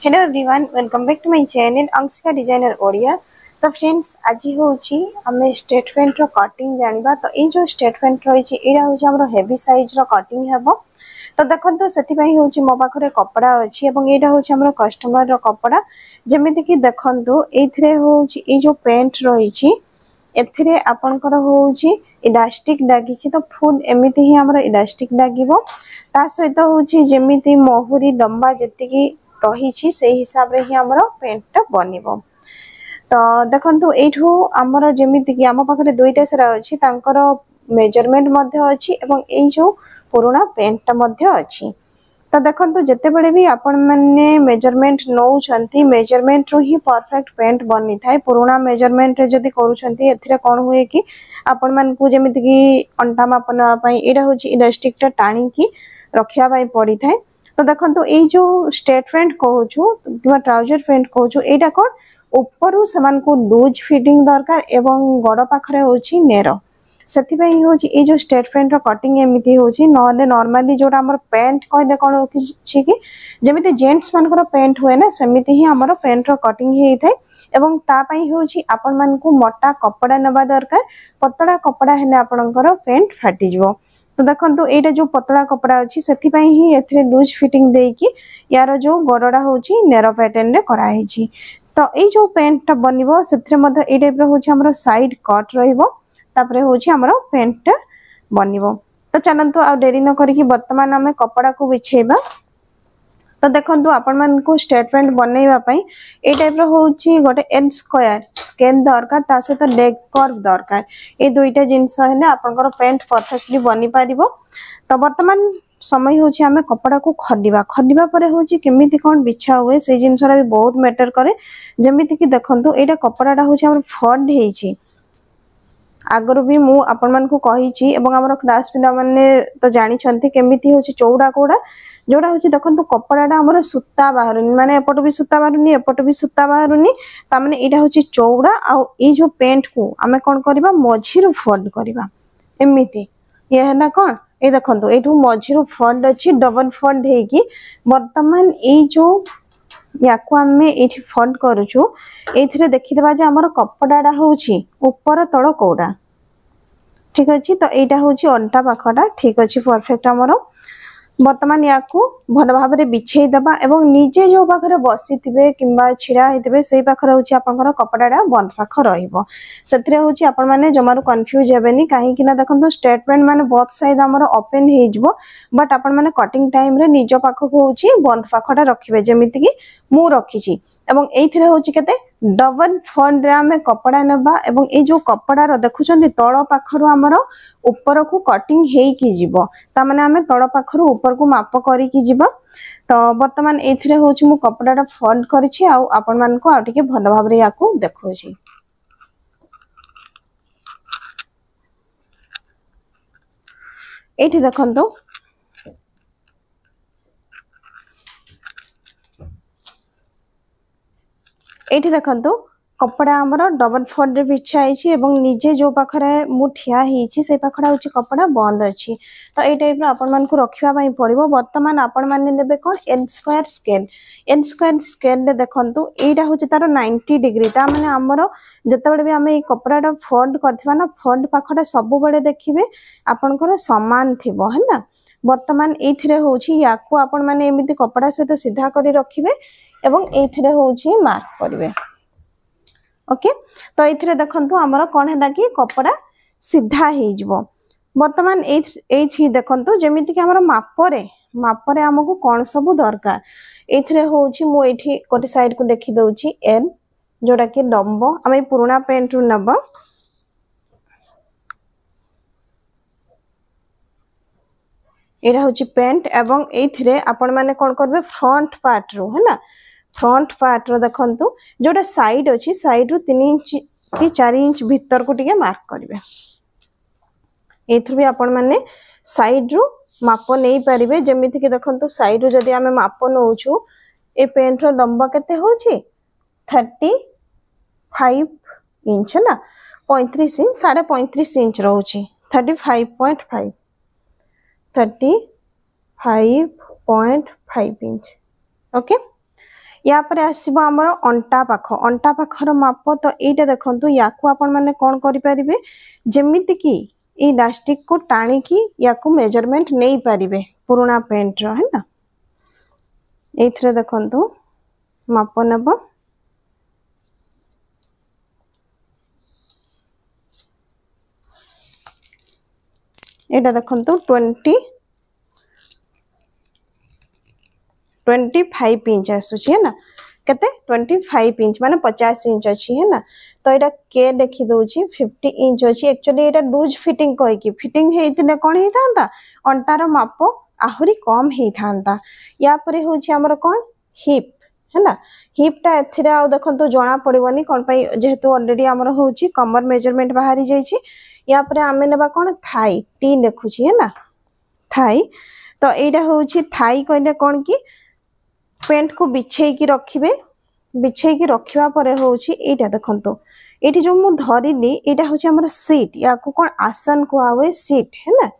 Hello everyone welcome back to my channel Anshika designer Odia. तो friends आज होची हमें स्टेटमेंट रो कटिंग जानिबा। तो ए जो स्टेटमेंट रही एटा होची हमरो हेवी साइज रो कटिंग हेबो। तो देखंतु सेति पई होची मो पाखरे कपड़ा अछि एवं एटा होची हमरो कस्टमर रो कपड़ा। जेमिति कि देखंतु एथिरे होची ए जो पेंट रही एथिरे आपनकर होची इलास्टिक लागिछि। तो फुल एमिति ही हमरो इलास्टिक लागिबो। ता सहित होची जेमिति मोहुरी लंबा जति रही से हिसाब रे ही हमरो पेंट बनिबो। तो देखंतु एठू हमरो जेमिति कि हम पाखरे दुईटा सेरा अछि तांकर मेजरमेंट मध्ये अछि एवं ए जो पुराना पेंट मध्ये अछि। तो देखंतु जते बडे भी आपण माने मेजरमेंट नौ छंती मेजरमेंट रो ही परफेक्ट पेंट बनि थाय। पुराना मेजरमेंट रे जदी करू छंती एथिरे कोन होय कि आपण मान को जेमिति कि अंटा मापना पई एडा होची इलास्टिक टा टाणी की रखिया पई पड़ी थाय। तो देखंतु ए जो स्टेटमेंट कहूछु किबा ट्राउजर पेंट कहूछु एटा कोन ऊपर समान को लूज फिटिंग दरकार एवं गड़ पाखरे होची नेरो सेति पई होची ए जो स्टेटमेंट रो कटिंग एमिति होची। नले नॉर्मली जोटा हमर पेंट कहले कोन होची कि जेमिति जेंट्स मानकर पेंट हुए ना सेमिति ही हमर पेंट रो कटिंग हेई थाय एवं ता पई होची आपण मान को मोटा कपड़ा नबा दरकार। पतला कपड़ा हेले आपनकर पेंट फाटी जिवो। तो देखंतु एटा जो पतला कपड़ा अछि सेति पई ही एथरे लूज फिटिंग देकी यार जो गड़डा होची नेरो पैटर्न रे करा हेची। तो ए जो पेंट बनिबो सेथरे मध ए टाइप रो होची हमरो साइड कट रहइबो। तापरे होची हमरो पेंट बनिबो। तो चलंतु आ देरी न करी वर्तमान हमें कपड़ा को बिछेबा। तो देखंतु आपण मान को स्टेटमेंट बनैबा पई ए टाइप रो होची गोटे एल स्क्वायर स्केल दरकार ता सहित लेग कर्व दरकार। ए दुईटा जिंस हेले आपनकर पेंट परफेक्टली बनि पारिबो। तो वर्तमान समय होची हमें कपड़ा को खलिबा खलिबा परे होची केमिति कोन बिछा हुए से जिंसरा भी बहुत मैटर करे। जेमिति कि देखंतु एटा कपड़ाटा होची हमर फोल्ड हेची आगर भी मु आपण मान को कहिची एवं हमर क्लास पिला माने तो जानि छंती केमिति होची चौड़ा कोडा जोड़ा होची। देखंतु कपड़ाटा हमर सूता बाहरुनी माने एपट भी सूता बाहरुनी एपट भी सूता बाहरुनी ता माने एटा होची चौड़ा आ ए जो पेंट को हमें कोन करबा मझिरु फोल्ड करबा एमिति ये है ना कोन ए देखंतु एठू मझिरु फोल्ड अछि डबल फोल्ड हेकी वर्तमान ए जो याको हमें एठी फोल्ड करूछु एथिरे देखि देबा जे हमर कपड़ाटा होची ऊपर तळ कोडा ठीक अछि। तो एटा होची अंटा पाखडा ठीक अछि परफेक्ट हमर वर्तमान याकू भल भाव रे बिछेई दबा एवं नीचे जो पाखरे बसी थिबे किंबा छिड़ा हेतिबे सेही पाखरे होची आपनकर कपड़ाटा बंद पाख रहइबो। सेथरे होची आपण माने जमारू कंफ्यूज हेबेनी काहे कि ना देखंतु स्टेटमेंट माने बोथ साइड हमर ओपन हे जिवो बट आपण माने कटिंग टाइम रे निजो पाख को होची बंद पाखटा रखिबे जेमिति कि मु रखिची एवं एथिरे होची केते डबल फोल्ड रे हमें कपड़ा नेबा एवं ए जो कपड़ा रो देखुचंदी तळ पाखरो हमर ऊपर को कटिंग हेई की जिवो ता माने हमें तळ पाखरो ऊपर को माप करी की जिवो। तो वर्तमान एथिरे होची मु कपड़ाटा फोल्ड करिछि आ आपण मान को आ टिके भल भाव रे याकू देखौछि। एठी देखंतो एठी देखंतु कपड़ा हमर डबल फोल्ड रे बिछा आइछि एवं निजे जो पाखरे मु ठिया हिछि से पाखडा होछि कपड़ा बंद अछि। तो ए टाइप रो आपण मान को रखिबा पई पड़िबो। वर्तमान आपण मान नेबे कोन एल स्क्वायर स्केल रे देखंतु एटा होछि तारो 90 डिग्री ता माने हमर जते बडे भी हमें ए कपड़ाटा फोल्ड करथिबा ना फोल्ड पाखडा सब बडे देखिबे आपनकर समान थिबो हैना। वर्तमान एथिरे होछि याकू आपण माने एमिति कपड़ा सहित सीधा करी रखिबे एवं एथिरे होछि मार्क करिवे ओके। तो एथिरे देखंतु हमर कोन हैला कि कपड़ा सीधा हे जिवो। वर्तमान एथि देखंतु जेमिति कि हमर मापरे हमकु कोन सब दरकार एथिरे होछि मु एथि कोटे साइड को देखि दउछि एल जोटा कि लंबो हमें पुराना पेंट रु नबा एरा होछि पेंट एवं एथिरे आपण माने कोन करबे फ्रंट पार्ट रो है ना फ्रंट पार्ट रो देखंतु जोटा साइड अछि साइड रु 3 इंच कि 4 इंच भीतर को टिके मार्क करिवे। एथु भी आपण माने साइड रु माप नै परिबे जेमिति कि देखंतु साइड रु जदी हमें माप नउछु ए पेंट रो लंबा केते होछि 35 इंच ना 35 इंच 35.5 इंच रहउछि 35.5 35.5 इंच ओके। या पर आसीबो हमर अंटा पाखर माप। तो एटा देखंतु याकू आपण माने कोन करि परिबे जेमिति कि ई इलास्टिक को टाणी की याकू मेजरमेंट नहीं पारिबे पुराना पेंट रो है ना। एथरे देखंतु माप नेबो एटा देखंतु 25 इंच आसुची है ना केते 25 इंच माने 50 इंच अछि है ना। तो एटा के देखि दोची 50 इंच अछि। एक्चुअली एटा लूज फिटिंग कहि कि फिटिंग हेइतिने कोन हेइतांता अंटार माप आहुरी कम हेइतांता। या परे होची हमर कोन हिप है ना। हिपटा एथिरे आ देखंतु जणा पड़िबनी कोन पई जेहेतु ऑलरेडी हमर होची कमर मेजरमेंट बाहरी जाईची। या परे आमे नेबा कोन थाई टी लिखुची है ना थाई। तो एटा होची थाई कहले कोन कि पेंट को बिछेई की रखिबे बिछेई की रखिबा परे होची एटा देखंतु एठी जो मु धरिली एटा होची हमर सीट या को कोन आसन को आवे सीट है ना।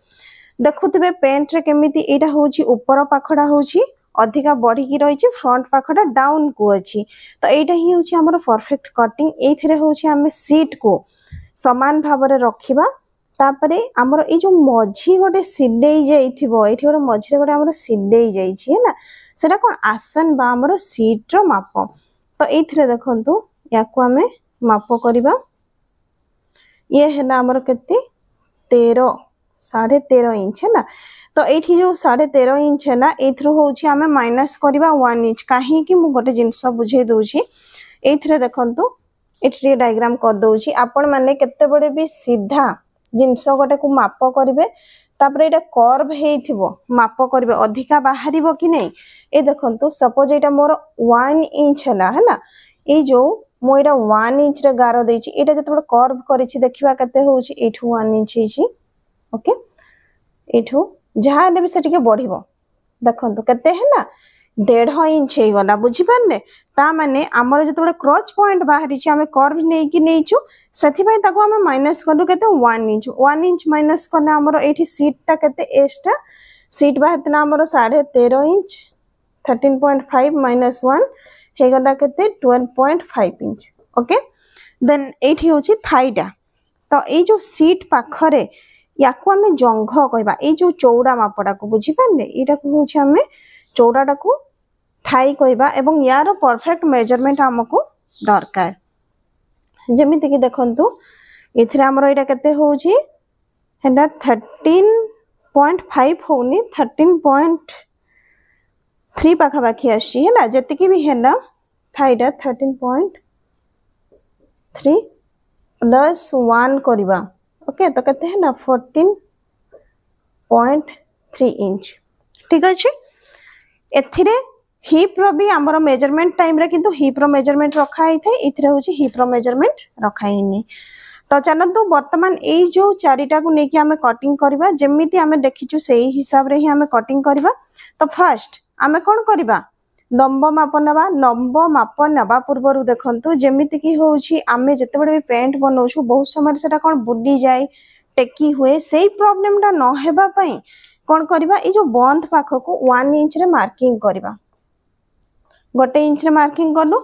देखुतबे पेंट रे केमिति एटा होची ऊपर पाखडा होची अधिका बढ़ी की रहिची फ्रंट पाखडा डाउन को अछि। तो एटा ही होची हमर परफेक्ट कटिंग। एथिरे होची हमें सीट को समान भाबरे रखिबा। तापरे हमर ए जो मझी गोटे सिलेई जाइथिबो एठी गोटे मझी गोटे हमर सिलेई जाइछि है ना सेटा कोन आसन बा हमर सीट रो माप। तो एथिरे देखंतु याकू हमें माप करिबा ये है ना हमर केते 13 13.5 इंच है ना। तो एठी जो 13.5 इंच है ना एथरो होची हमें माइनस करिबा 1 इंच काहे कि मु गोटे जिंस बुझे दोची। एथिरे देखंतु एठी डायग्राम कर दोची आपण माने केते बडे भी सीधा जिंस गोटे को माप करिवे तापरे एटा कर्व हेइथिबो माप करिवे अधिका बाहरिबो कि नै। ए देखंतु सपोज एटा मोर 1 इंच हला है ना ए जो मो एटा 1 इंच रे गारो देछि एटा जते बडे कर्व करिछि देखिबा केते होछि एठू 1 इंच हिछि ओके। एठू जहा ने भी से टिके बढ़िबो देखंतु केते है ना 1.5 इंच हे गला बुझी पारने। ता माने हमर जते बडे क्रॉच पॉइंट बाहरी छि हमें कर्व नै कि नैचु सेथि पय ताको हमें माइनस करलु केते 1 इंच माइनस करने हमर एठी सीट टा केते एस टा सीट बाहतना हमर 13.5 इंच 13.5 माइनस 1 हे गला केते 12.5 इंच ओके। देन एठी होछि थाईटा। तो ए जो सीट पाखरे याकू हमें जंघ कहबा ए जो चौड़ा मापटा को बुझी पारने एटा को होछि हमें चौड़ाटा को थाई कहबा एवं यार परफेक्ट मेजरमेंट हमको दरकार। जेमिति कि देखंतु इथरे हमर एटा केते होछि हेडा 13.5 होनी 13.3 पाखा बाकी आछि है ना जति कि भी हेला थाईटा 13.3 प्लस 1 करबा ओके। तो केते है ना 14.3 इंच ठीक अछि। एथिरे हिप रो भी हमर मेजरमेंट टाइम रे किंतु हिप रो मेजरमेंट रखा ही थे इथरे होची हिप रो मेजरमेंट रखा ही नहीं। तो चलंतु वर्तमान ए जो चारिटा को नेकी हमें कटिंग करबा जेमिति हमें देखिछु सेही हिसाब रे ही हमें कटिंग करबा। तो फर्स्ट हमें कोन करबा लंब माप नबा पूर्वरु देखंतु जेमिति कि होची हमें जते बडे पेंट बनौछु बहुत समय सेटा कोन बुली जाय टेकी हुए सेही प्रॉब्लम टा न हेबा पई कोन करबा ए जो बंद पाख को 1 इंच रे मार्किंग करबा गोटे इंच रे मार्किंग करलु।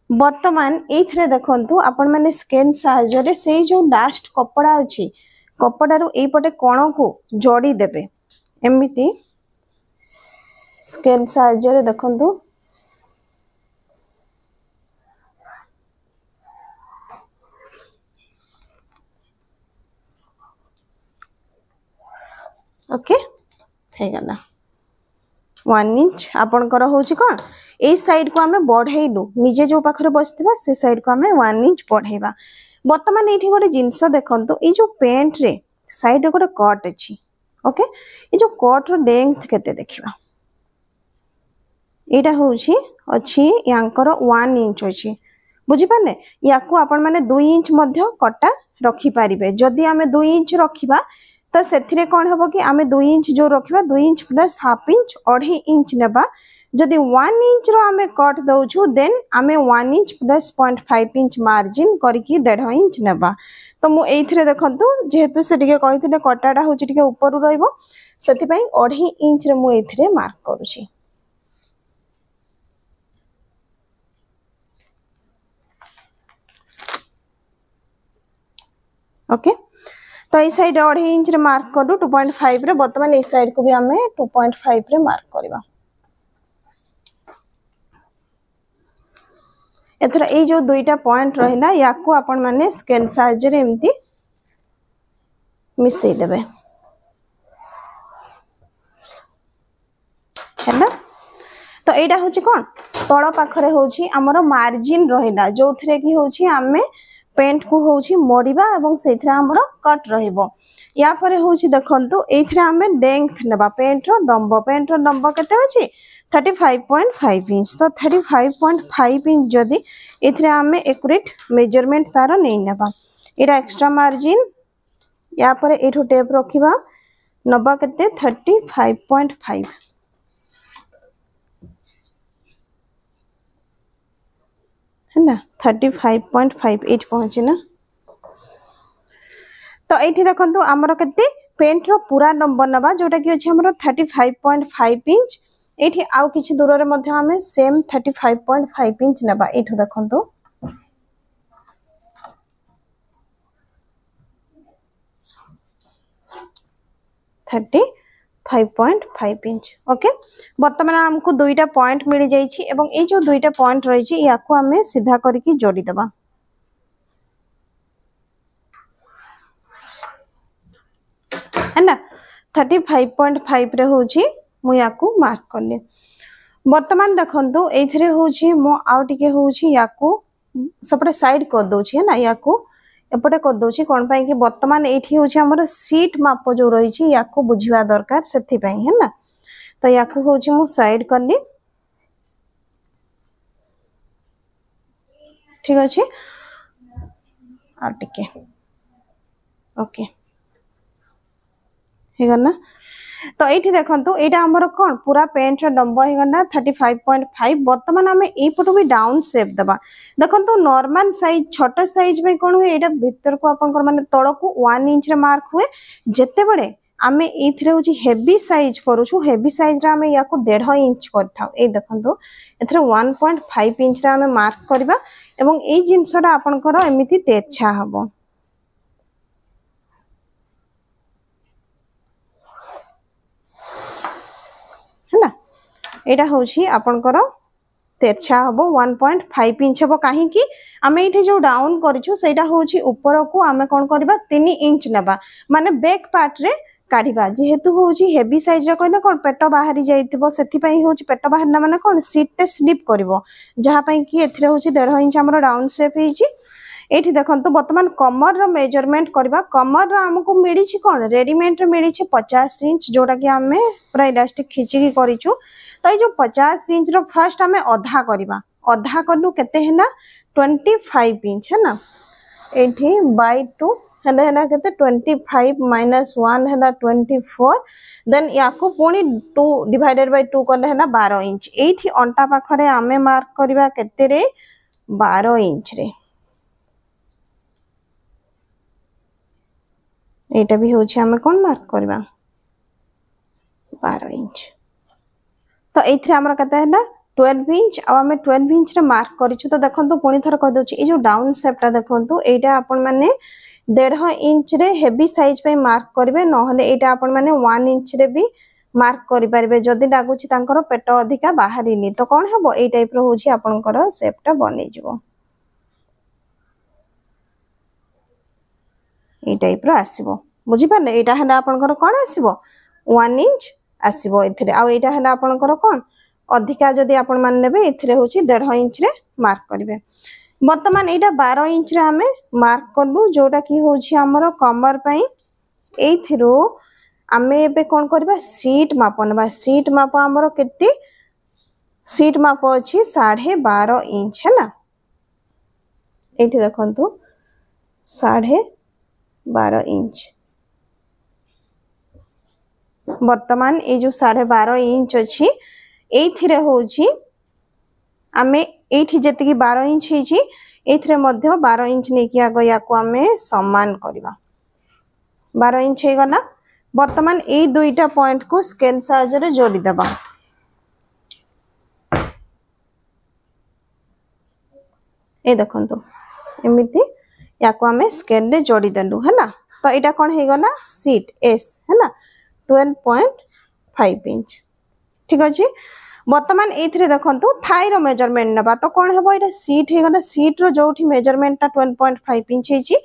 वर्तमान एथरे देखंतु आपण माने स्केल सहायता रे सेही जो लास्ट कपड़ा अछि कपड़ारो एई पटे कोण को जोड़ी देबे एमिति स्केल सहायता रे देखंतु ओके हे गला 1 इंच आपनकर होची कोन ए साइड को हमें बढ़ाइलु निजे जो पाखरे बसथिबा से साइड को हमें 1 इंच बढ़ाइबा। वर्तमान एठी गोटे जिंस देखंतु ए जो पेंट रे साइड रे गोटे कट अछि ओके। ए जो कट रो लेंथ केते देखिबा एटा होची अछि यांकर 1 इंच अछि बुझी पाने याकू आपण माने 2 इंच मध्य कटा रखि पारिबे। जदी हमें 2 इंच रखिबा तो सेथिरे कोन हबो कि हमें 2 इंच जो रखिबा 2 inch plus half inch 2.5 inch नेबा। जदी 1 इंच रो हमें कट दउछु देन हमें 1 इंच प्लस 0.5 इंच मार्जिन करिकी 1.5 इंच नेबा। तो मु एथिरे देखंतु जेहेतु से टिके कहिथिले कटाडा होची टिके ऊपर रहइबो सेति पई 2.5 इंच रे मु एथिरे मार्क करूची ओके तो ये साइड 2.5 इंच रे मार्क करू 2.5 रे वर्तमान ये साइड को भी हमें 2.5 रे मार्क करबा एथरा ए जो दुईटा पॉइंट रहिला या को आपण माने स्केल साइज रे एम्ति मिसई देबे हैना तो एटा होची कोन तळ पाखरे होची हमरो मार्जिन रहिला जो थरे की होची हमें पेंट को होची मोड़ीबा एवं सेथरा हमरो कट रहिबो या परे होची देखंतु एथरा हमें लेंथ नेबा पेंट रो लंब केते होची 35.5 इंच तो 35.5 इंच जदि एथरा हमें एक्यूरेट मेजरमेंट तार नै नेबा एटा एक्स्ट्रा मार्जिन या परे एठो टेप रखिबा नबा केते 35.5 है ना 35.5 एट पहुंचे ना तो एठी देखंतु हमरो केते पेंट रो पूरा नंबर नबा जोटा कि अछि हमरो 35.5 इंच एठी आउ किछि दूर रे मध्ये हमें सेम 35.5 इंच नबा एठो देखंतु थर्टी 5.5 इंच ओके वर्तमान हमको दुईटा पॉइंट मिल जाइछि एवं ए जो दुईटा पॉइंट रही छि याको हमें सीधा करके जोड़ी देबा है ना 35.5 रे होछि मु याको मार्क करले वर्तमान देखंतु एथरे होछि मो आउ टिके होछि याको सपटे साइड कर दोछि है ना याको एपटे कर दोछि कोन पई कि वर्तमान एठी होछि हमर सीट माप जो रही छि याको बुझिवा दरकार सेथि पई है ना तो याको होछि मु साइड करली ठीक अछि आ टिके ओके हे गना तो एठी देखंतु एटा हमर कोन पूरा पेंट रो लंबा हे गना 35.5 वर्तमान हमें ए पटो भी डाउन शेप दबा देखंतु नॉर्मल साइज छोटा साइज में कोन हुए एटा भीतर को आपन को माने तळ को 1 इंच रे मार्क हुए जते बडे आमे एथरे होची हेवी साइज करू छु हेवी साइज रा आमे याको 1.5 इंच करथाउ ए देखंतु एथरे 1.5 इंच रा आमे मार्क करबा एवं ए जिंसडा आपन को एमिति तेच्छा हबो एटा होची आपनकर तेरछा हबो 1.5 इंच हबो काहे कि आमे इथे जो डाउन करिछु सेटा होची ऊपर को आमे कोन करबा 3 इंच नेबा माने बैक पार्ट रे काढिबा जेहेतु होची हेवी साइज रे कहले कोन पेट बाहरी जाइतिबो सेथि पई होची पेट बाहर ना माने कोन सीट ते स्लिप करबो जहा पई कि एथरे होची 1.5 इंच हमरो डाउन शेप हिची एठी देखंतु वर्तमान कमर रो मेजरमेंट करबा कमर रो हमको मिली छि कोन रेडीमेड रे मिली छि 50 इंच जोटा कि हमें पूरा इलास्टिक खिची की करिछु तो ये जो 50 इंच रो फर्स्ट हमें अधा करबा अधा करलु केते हेना 25 इंच है ना एठी बाय 2 हेना हेना केते 25 माइनस 1 हेना 24 देन याको पुनी 2 डिवाइडेड बाय 2 करले हेना 12 इंच एठी अंटा पाखरे हमें मार्क करबा केते रे 12 इंच रे एटा भी होछि हमें कोन मार्क करबा 12 इंच तो एथरे हमरा कते है ना 12 इंच आ हमें 12 इंच रे मार्क करिछु तो देखंतु पुनी थर कह दोछि ए जो डाउन शेपटा देखंतु एटा आपण माने 1.5 इंच रे हेवी साइज पे मार्क करबे न हले एटा आपण माने 1 इंच रे भी मार्क करि परबे जदी लागुछि तांकर पेट अधिका बाहरिनी तो कोन हबो ए टाइप रो होछि आपनकर शेपटा बनै जिवो ए टाइप रो आसीबो बुझि पाले एटा हला आपनकर कोन आसीबो 1 इंच आसीबो एथरे आ एटा हला आपनकर कोन अधिका जदी आपण मान नेबे एथरे होछि 1.5 इंच रे मार्क करिवे वर्तमान एटा 12 इंच रे हमें मार्क करलु जोटा की होछि हमरो कमर पई एथिरो आमे एबे कोन करबा सीट मापनबा सीट माप हमरो केते सीट माप अछि 12.5 इंच है ना एठी देखंतु 12.5 इंच वर्तमान ए जो 12.5 इंच अछि एथिरे होछि आमे एठी जति की 12 इंच हिची एथिरे मध्य 12 इंच नै कि आगो याको आमे समान करबा 12 इंच हे गला वर्तमान ए दुईटा पॉइंट को स्केल साहाय्य रे जोड़ी देबा ए देखंतु एमिति या को आमे स्केल रे जोड़ी देलु है ना। तो एटा कोन हे गला सीट एस है ना 12.5 इंच ठीक अछि। वर्तमान एथरे देखंतु थाई रो मेजरमेंट नबा तो कोन हेबो एटा सीट हे गला सीट रो जोठी मेजरमेंट ता 12.5 इंच हेची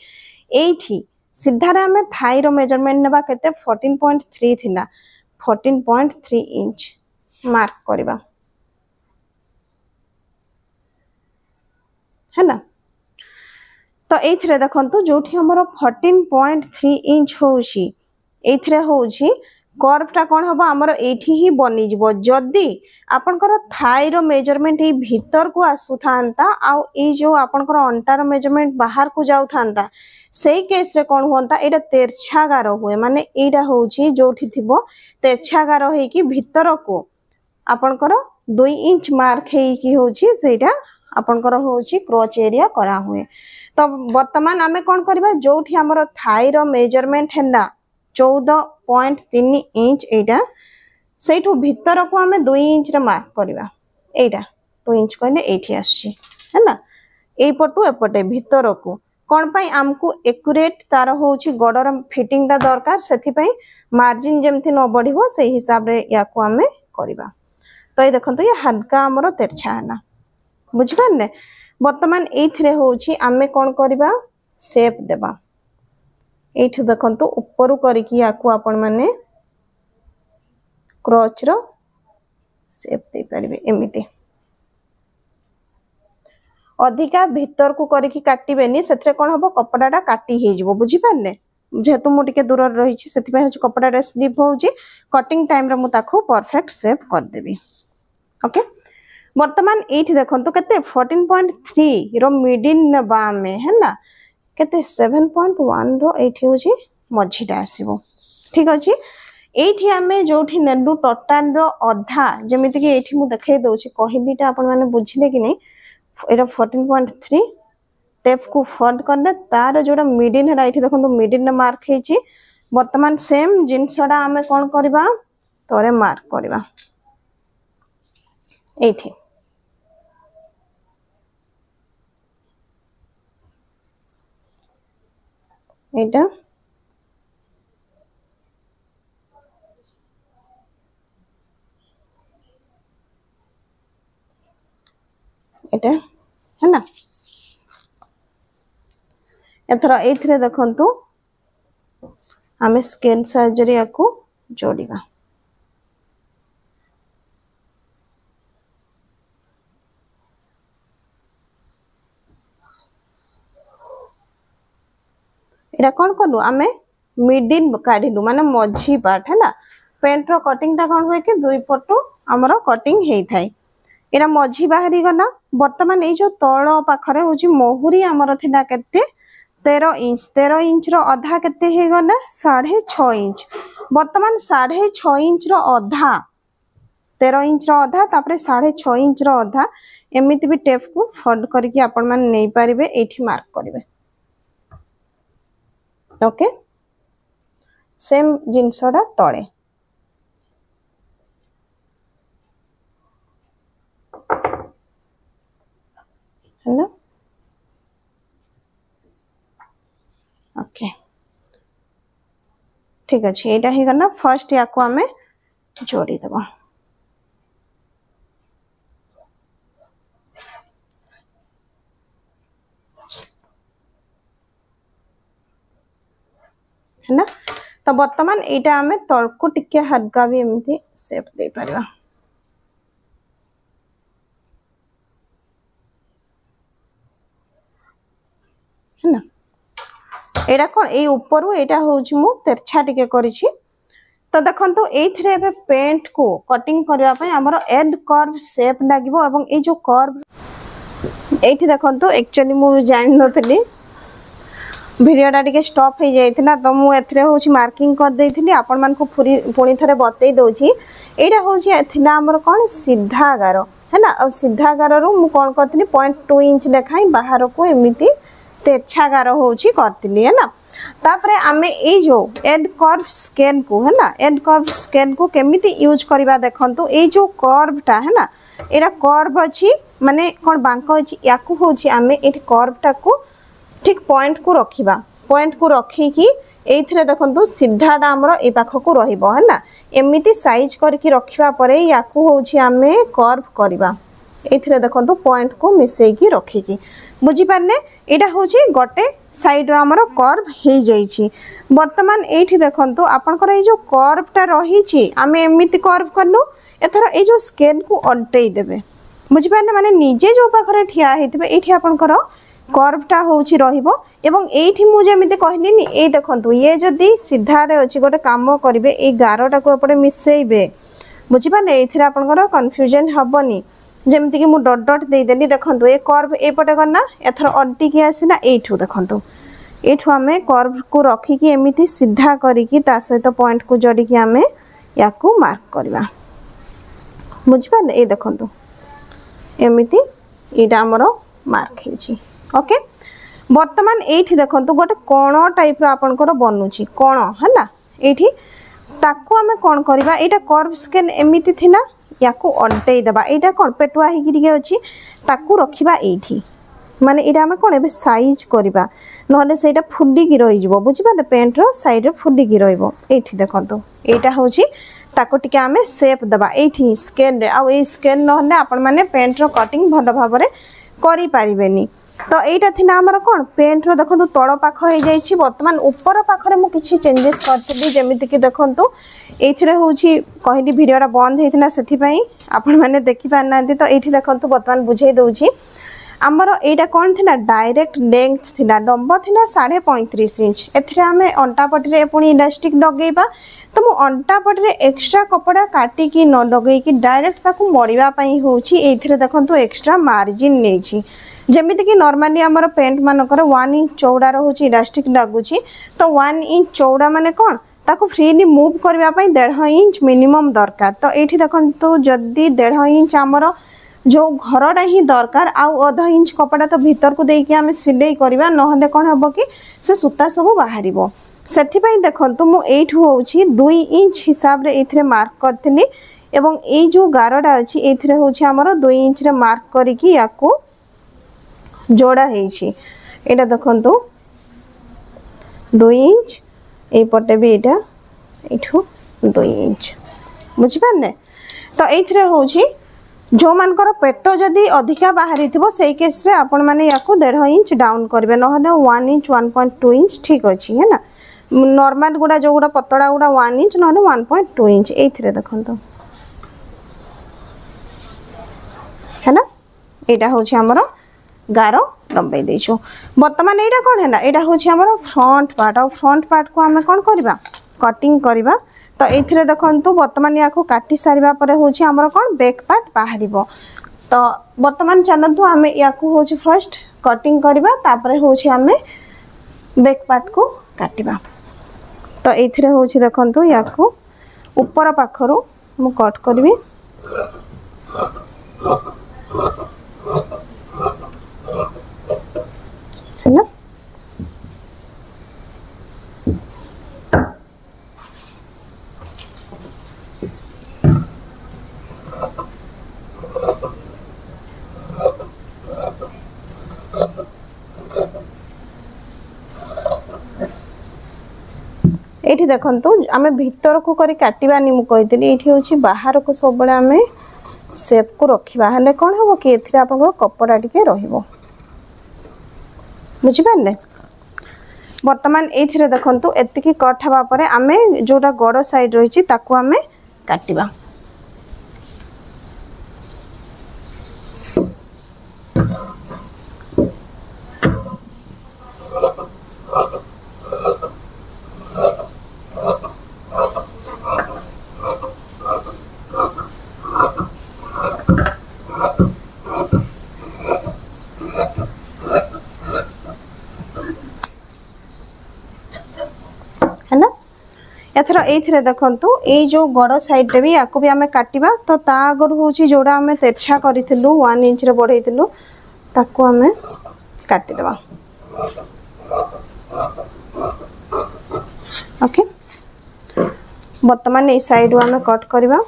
एठी सीधा रे हमें थाई रो मेजरमेंट नबा केते 14.3 थिला 14.3 इंच मार्क करबा है ना। तो एथरे देखंतु जोठी हमरो 14.3 इंच होउची एथरे होउची कर्व टा कोन हबो हमरो एठी ही बनी जबो जदी आपनकर थाई रो मेजरमेंट ए भीतर को आसु थांता आ ए जो आपनकर अंटा रो मेजरमेंट बाहर को जाउ थांता सेही केस रे कोन होंता एटा तेरछा गार होए माने एटा होउची जोठी थिबो तेरछा गार हे कि भीतर को आपनकर 2 इंच मार्क हे कि होउची सेटा आपनकर होउची क्रोच एरिया करा हुए। तो वर्तमान आमे कोन करबा जोठी हमरो थाई रो मेजरमेंट हैना 14.3 इंच एटा सेठो भीतर को हमें 2 इंच रे मार्क करबा एटा 2 इंच कहले एठी आछि है ना ए पटु एपटे भीतर को कोन पई हमकु एक्यूरेट तार होउची गडर फिटिंग ता दरकार सेथि पई मार्जिन जेमथि न बढ़िबो सेही हिसाब रे या को हमें करबा। तो ए देखंतु ये हल्का हमरो तेरछा है बुझ पारने। वर्तमान एथरे होउची आमे कोन करबा शेप देबा एठी देखंतु ऊपर करिकी याकू आपण माने क्रॉच रो शेप दे परिबे एमिति अधिका भीतर को करिकी काटिबेनी सेथरे कोन हबो कपडाटा काटी हे जिवो बुझी पारले जेतु मु टिके दूर रही छी सेति पय होची कपडाटा स्लिप होउची कटिंग टाइम रे मु ताखो परफेक्ट शेप कर देबी ओके। वर्तमान एठी देखंतु केते 14.3 रो मिडिल नबा में है ना केते 7.1 रो एठी होची मझीटा आसीबो ठीक अछि। एठी हमें जोठी नेलु टोटल रो अधा जेमिति कि एठी मु देखाई दोची कहिलीटा आपण माने बुझिले कि नै एटा 14.3 टेप को फोल्ड करले तार जोडा मिडिल है एठी देखंतु मिडिल ने मार्क हेची। वर्तमान सेम जिंसडा हमें कोन करबा तोरे मार्क करबा एठी एटा एटा है ना एथरा एथरे देखंतु हमें स्केल सर्जरी याकू जोड़ीबा एटा कोन करलु आमे मिडिल काढिलु माने मझी पार्ट है ना पेंट रो कटिंग ता कोन होय कि दुई पटो हमरो कटिंग हेई थाई एरा मझी बाहरी गला। वर्तमान ए जो तळ पाखरे होची मोहुरी हमरो थिला केते 13 इंच रो अधा केते हे गला 6.5 इंच। वर्तमान 6.5 इंच रो अधा 13 इंच रो अधा तापरे 6.5 इंच रो अधा एमिति भी टेप को फोल्ड करके आपण मान नै परिबे एठी मार्क करिवे ओके। सेम जिंसडा तळे है ना ओके ठीक अछि। एटा हे गना फर्स्ट याको हमें जोड़ी देबा है ना। तो वर्तमान एटा हमें तळको टिके हल्का भी एमिति शेप दे परबा है ना। एटा कोन ए ऊपर एटा होउची मु तेरछा टिके करिछि। तो देखंतु एथरे बे पेंट को कटिंग करबा पय हमरो एंड कर्व शेप लागिवो एवं ए जो कर्व एठी देखंतु एक्चुअली मु जानि नथली वीडियोटा टिके स्टॉप हो जाइथिला तो मु एथरे होची मार्किंग कर देइथिली आपण मान को पुणी थरे बतई दोची एटा होची एथिला हमर कोन सीधा गार है ना और सीधा गार रो मु कोन करथिली 0.2 इंच लेखाई बाहर को एमिति तेरछा गार होची करथिली है ना। तापरे आमे ए जो एंड कर्व स्केल को है ना एंड कर्व स्केल को केमिति यूज करबा देखंतु ए जो कर्व टा है ना एरा कर्व अछि माने कोन बांको अछि याकू होची आमे एठी कर्व टा को ठीक पॉइंट को रखिबा पॉइंट को रखी कि एथिरे देखंतु सीधाटा हमर ए पाख को रहिबो है ना एमिति साइज करके रखिबा परे याकू होछि आमे कर्व करबा एथिरे देखंतु पॉइंट को मिसई की रखी की बुझी पारने एटा होछि गोटे साइड रो हमर कर्व हे जाई छी वर्तमान एठी देखंतु आपनकर ए जो कर्वटा रही छी आमे एमिति कर्व करनु एथरा ए जो स्केल को अल्टेई देबे बुझी पारने माने निजे जो पाखरे ठिया हेतिबे एठी आपनकर कर्वटा होछि रहिबो एवं एठी मु जेमिति कहली नि ए देखंतु ये जदी सीधा रे अछि गोटे काम करिवे ए गारोटा को एपटे मिसेइबे बुझी पाने एथिरा आपनकर कंफ्यूजन हबनी जेमिति कि मु डॉट डॉट दे देली देखंतु ए कर्व एपटे करना एथरा अल्टी की आसीना एठु देखंतु एठु हमें कर्व को रखी कि एमिति सीधा करी कि ता सहित पॉइंट को जोड़ी कि हमें याकू मार्क करबा बुझी पाने ए देखंतु एमिति एटा हमरो मार्क हेछि ओके वर्तमान एठी देखंतु गोटे कोण टाइप रो आपनकर बनुची कोण हला एठी ताकू हमें कोन करबा एटा कर्व स्केल एमिति थिला याकू अल्टेई देबा एटा कोन पेटुआ ही गिरी अछि ताकू रखिबा एठी माने एटा हमें कोन एबे साइज करबा नहले सेटा फुल्ली की रहि जिवो बुझिबा पेंट रो साइड रे फुल्ली की रहिबो एठी देखंतु एटा होची ताको टिके हमें शेप देबा एठी स्केल रे आ ए स्केल नहले आपन माने पेंट रो कटिंग भलो भाबरे करि पारिबेनी तो एटा थिना हमर कोन पेंट रो देखंतु तळ पाख हे जाई छी वर्तमान ऊपर पाखरे मु किछि चेंजेस करथि जेमिति कि देखंतु एथिरे होछि कहली वीडियोटा बंद हेतिना सेथि पई आपन माने देखि पारनांती तो एठी देखंतु वर्तमान बुझाई दउछि हमर एटा कोन थिना डायरेक्ट लेंथ थिना लंबा थिना 35.5 इंच एथिरे हमें अंटा पटी रे पुनी इलास्टिक लगेबा तो मु अंटा पटी रे एक्स्ट्रा कपड़ा काटी कि न लगेई कि डायरेक्ट ताकू मरिबा पई होछि एथिरे देखंतु एक्स्ट्रा मार्जिन नै छी जेमिति कि नॉर्मली हमर पेंट मानकर 1 इंच चौड़ा रहउची इलास्टिक लागुची तो 1 इंच चौड़ा माने कोन ताको फ्रीली मूव करबा पई 1.5 इंच मिनिमम दरकार तो एठी देखंतु जदी 1.5 इंच हमर जो घरडा ही दरकार आउ आधा इंच कपड़ा तो भीतर को देकी हमें सिलाई करबा नहले कोन हबो कि से सूता सब बाहरिबो सेथि पई देखंतु मु एठु होउची 2 इंच हिसाब रे एथिरे मार्क करथिनी एवं ए जो गारोडा अछि एथिरे होउची हमर 2 इंच रे मार्क करिकि याकू जोड़ा हेछि एटा देखंतु 2 इंच ए पटे भी एटा एठु 2 इंच बुझि पारने तो एथिरे होछि जो मानकर पेटो जदी अधिका बाहरी थिबो सेई केस रे आपण माने याकू 1.5 इंच डाउन करबे नहले 1 इंच 1.2 इंच ठीक अछि है ना नॉर्मल गुडा जो गुडा पतडा गुडा 1 इंच नहले 1.2 इंच एथिरे देखंतु है ना एटा होछि हमरो गारो लंबाई देछु वर्तमान एटा कोन हैला एटा होछि हमरो फ्रंट पार्ट को हमें कोन करबा कटिंग करबा तो एथिरे देखंतु वर्तमान याकू काटी सारिबा परे होछि हमरो कोन बैक पार्ट बाहरिबो तो वर्तमान चलंतु हमें याकू होछि फर्स्ट कटिंग करबा तापरे होछि हमें बैक पार्ट को काटिबा तो एथिरे होछि देखंतु याकू ऊपर पाखरो मु कट करबी है ना एठी देखंतु आमे भीतर को करी काटिबानी मु कहितली एठी होछि बाहर को सब बळे आमे शेप को रखिबा हले कोन हबो कि एथिरे आपन कपड़ा टिके रहिबो बुझि पारले वर्तमान एथिरे देखंतु एतिकी कट हवा परे आमे जोटा गड़ साइड रहिछि ताकू आमे काटिबा एथरा एथिरे देखंतु ए जो गड़ साइड रे भी याकू भी हमें काटिबा तो ता आगर होची जोड़ा हमें तेरछा करिथिलु 1 इंच रे बढ़ैथिलु ताकू हमें काटि देबा ओके वर्तमान ए साइड वा हमें कट करबा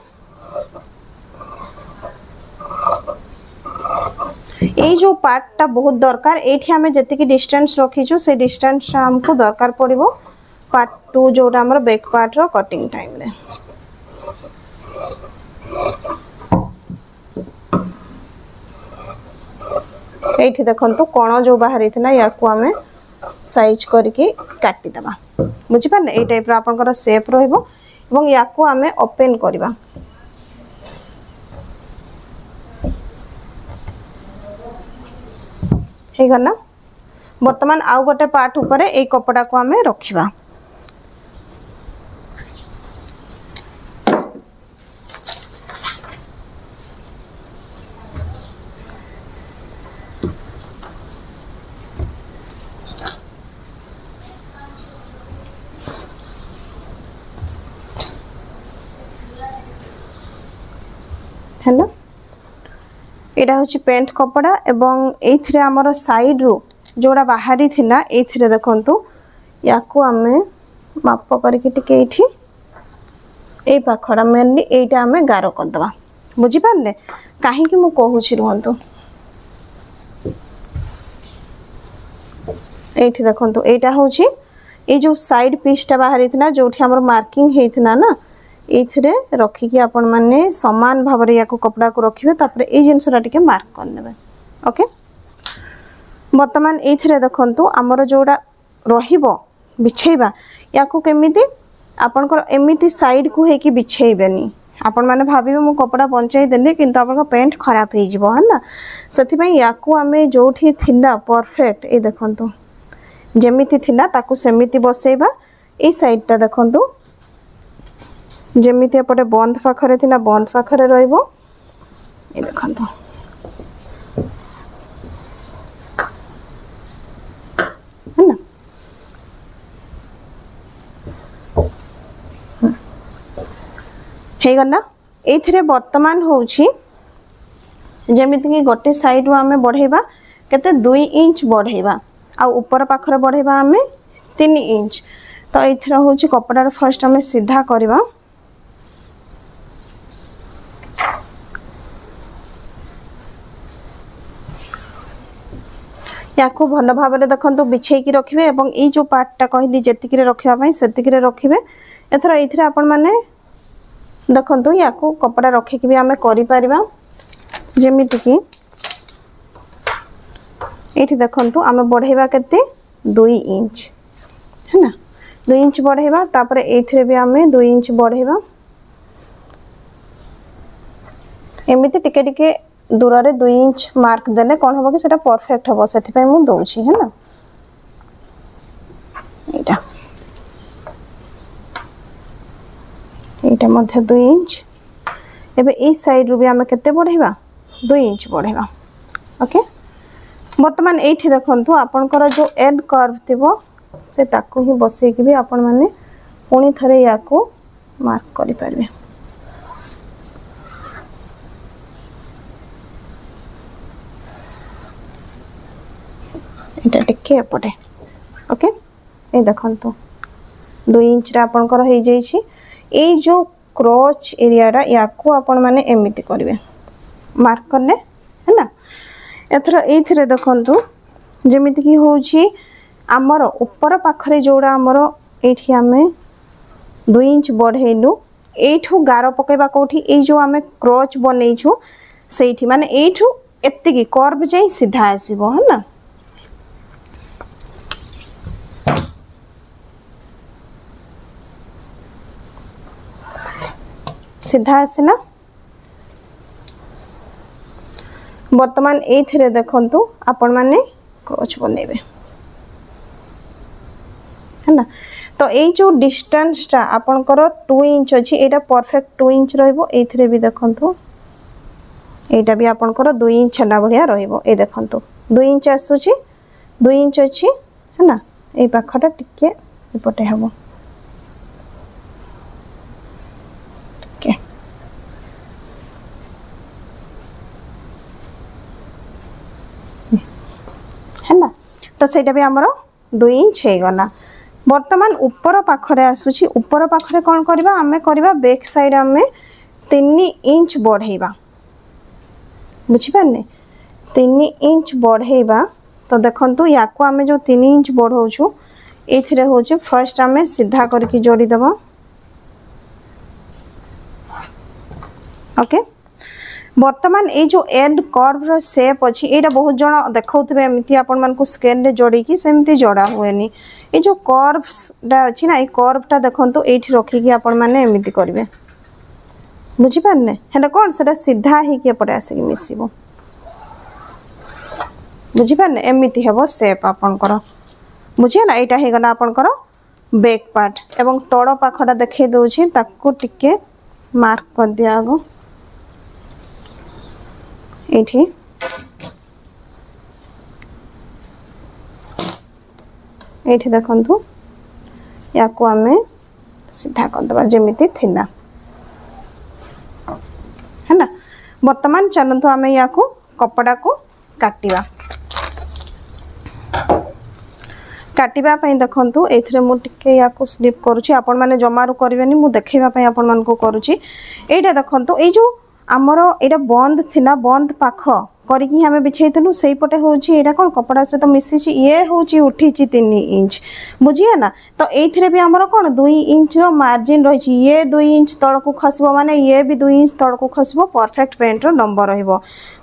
ये जो पार्टटा बहुत दरकार एठी हमें जति डिस्टेंस रखीचु से डिस्टेंस हमको दरकार पड़िबो पार्ट 2 जोटा हमर बैक पार्ट रो कटिंग टाइम रे। एठी देखंतु कोण जो बाहरी थिना याकू हमें साइज करके काटी दबा बुझी पाने ए टाइप रो आपनकर शेप रहइबो एवं याकू हमें ओपन करबा हे गना। वर्तमान आउ गोटे पार्ट ऊपर ए कपड़ा को हमें रखिबा है ना। एटा होची पेंट कपड़ा एवं एथिरे हमर साइड रो जोड़ा बाहरी थिना एथिरे देखंतु याकू हमें माप करके टिके एठी ए पाखड़ा मेनली एटा हमें गारो कर दबा बुझी पारले काहे कि मु कहूची रहंतु एठी देखंतु एटा होची ए जो साइड पीस ता बाहरी थिना जोठी हमर मार्किंग हेथिना ना एथिरे रखी कि आपण माने समान भाबरे याको कपड़ा को रखिबे तापर ए जिंसरा टिके मार्क कर नेबे ओके। वर्तमान एथिरे देखंतु हमर जोडा रहिबो बिछेबा याको केमिति आपनकर एमिति साइड को हे कि बिछेबेनी आपण माने भाबिबे मु कपड़ा पंचाई देले किंतु आपन पेंट खराब हे जिवो हना सथि पई याको हमें जोठी थिला परफेक्ट ए देखंतु जेमिति थिला ताकू सेमिति बसेबा ए साइड ता देखंतु जेमिति एपटे बंद पाखरे थिना बंद पाखरे रहइबो ए देखंतु है ना। हे गना एथिरे वर्तमान होउची जेमिति कि गोटे साइड रो हमें बढ़ेबा केते 2 इंच बढ़ेबा आ ऊपर पाखरे बढ़ेबा हमें 3 इंच तो एथिरा होउची कपड़ा फर्स्ट हमें सीधा करबा याको भल भाव में देखंतु बिछे की रखिबे एवं ई जो पार्टटा कहली जेतिकी रे रखिबा पई सेतिकी रे रखिबे एथरा इथरा आपण माने देखंतु याको कपड़ा रखि कि भी हमें करि परिबा जेमिति कि एठी देखंतु हमें बढ़ेबा केते 2 इंच है ना 2 इंच बढ़ेबा तापर एथिरे भी हमें 2 इंच बढ़ेबा एमिति टिके टिके दूर रे 2 इंच मार्क देले कोन होबो कि सेटा परफेक्ट होबो सेठी पई मु दोउची है ना एटा एटा मध्ये 2 इंच एबे ई साइड रो भी हम केते बढ़ेबा 2 इंच बढ़ेबा ओके। वर्तमान एठी देखंतु आपनकर जो एंड कर्व थिबो से ताको ही बसे कि भी आपन माने पुनी थरे याको मार्क करि परबे एटा टिके एपटे ओके। ए देखंतु 2 इंच रा आपनकर हे जाई छी ए जो क्रॉच एरिया रा याको आपन माने एमिति करबे मार्क करले है ना। एथरा एथिरे देखंतु जेमिति कि होउची हमर ऊपर पाखरे जोड़ा हमर एठी हमें 2 इंच बढ़ेलु एठू गारो पकेबा कोठी ए जो हमें क्रॉच बनेइछु सेठी माने एठू एत्ते की कर्व जाई सीधा आसीबो है ना सीधा आसीना। वर्तमान एथिरे देखंतु आपण माने क्रॉच बनेबे है ना। तो ए जो डिस्टेंस टा आपनकर 2 इंच अछि एटा परफेक्ट 2 इंच रहइबो एथिरे भी देखंतु एटा भी आपनकर 2 इंच ना बढ़िया रहइबो ए देखंतु 2 इंच आसुची 2 इंच अछि है ना ए पाखटा टिके एपटे हबो है ना। तो सेटा भी हमरो 2 इंच हे गला। वर्तमान ऊपर पाखरे आसुची ऊपर पाखरे कोन करबा हमें करबा बैक साइड हमें 3 इंच बढ़ेबा बुझी पारने 3 इंच बढ़ेबा तो देखंतु याको आमे जो 3 इंच बढ़ौछु एथिरे होचे फर्स्ट आमे सीधा करके जोड़ी देबा ओके वर्तमान ए जो एंड कर्व रो शेप अछि एटा बहुत जण देखौथबे एमिति आपन मन को स्केल रे जोड़ी की सेमति जोड़ा हुएनी ए जो कर्व्स डा अछि ना ए कर्व टा देखंतु एठी रखी की आपन माने एमिति करबे बुझी पारने हेला कोन सेटा सीधा ही के पड़े आसी मिसिबो बुझी पारने एमिति हेबो शेप आपन करो बुझिए ना एटा हे गला आपन करो बैक पार्ट एवं तोड़ पाखडा देखै दउछि ताको टिके मार्क कर दिया आगो एठी एठी देखंतु याको आमे सीधा कर दबा जेमिति थिला है ना वर्तमान चलंतु आमे याको कपड़ा को काटिबा काटिबा पई देखंतु एथरे मु टिके याको स्लिप करूची आपण माने जमारू करबेनी मु देखैबा पई आपण मान को करूची एटा देखंतु ए जो हमरो एटा बंद थिला बंद पाख करिकी हमें बिछैतनु सेही पटे होची एटा कोन कपड़ा से तो मिसी छी ये होची उठीची 3 इंच बुझिए ना तो एथिरे भी हमरो कोन 2 इंच रो मार्जिन रही छी ये 2 इंच तळ को खसबो माने ये भी 2 इंच तळ को खसबो परफेक्ट पेंट रो नंबर रहइबो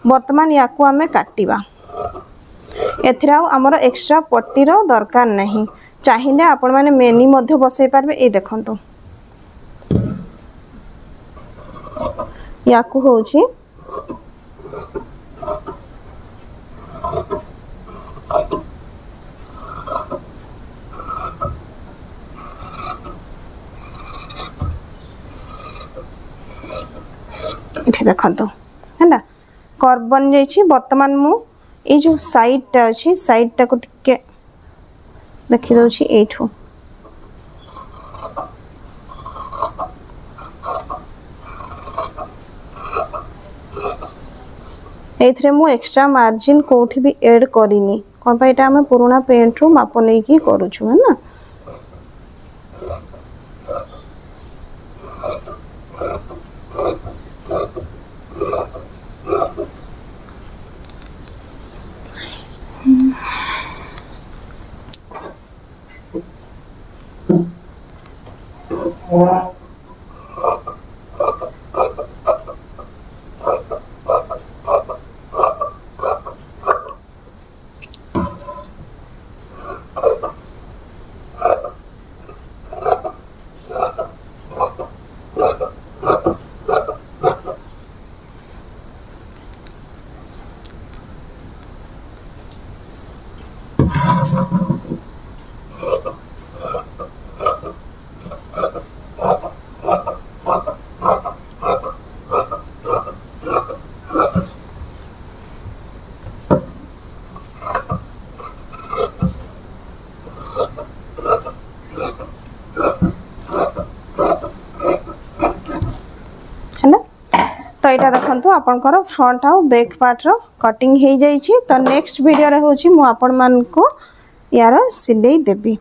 वर्तमान याको हमें काटिबा एथिरे हमरो एक्स्ट्रा पट्टी रो दरकार नहीं चाहिले आपण माने मेनी मध्ये बसै पारबे ए देखंतु याको होची इठे देखंतु हैला कर्व बन जाई छी वर्तमान मु ए जो साइड टा अछि साइड टा को टिके देखि दउ छी एठो एथरे मु एक्स्ट्रा मार्जिन कोठी भी ऐड करिनी कोन पा एटा हम पुराना पेंट रो माप नै की करू छु है ना तो यहाँ देखो आपंकर फ्रंट आउ बैक पार्ट रो कटिंग हो जाइए तो नेक्स्ट वीडियो रे होची मु आपण मान को यार सिलाई देबी।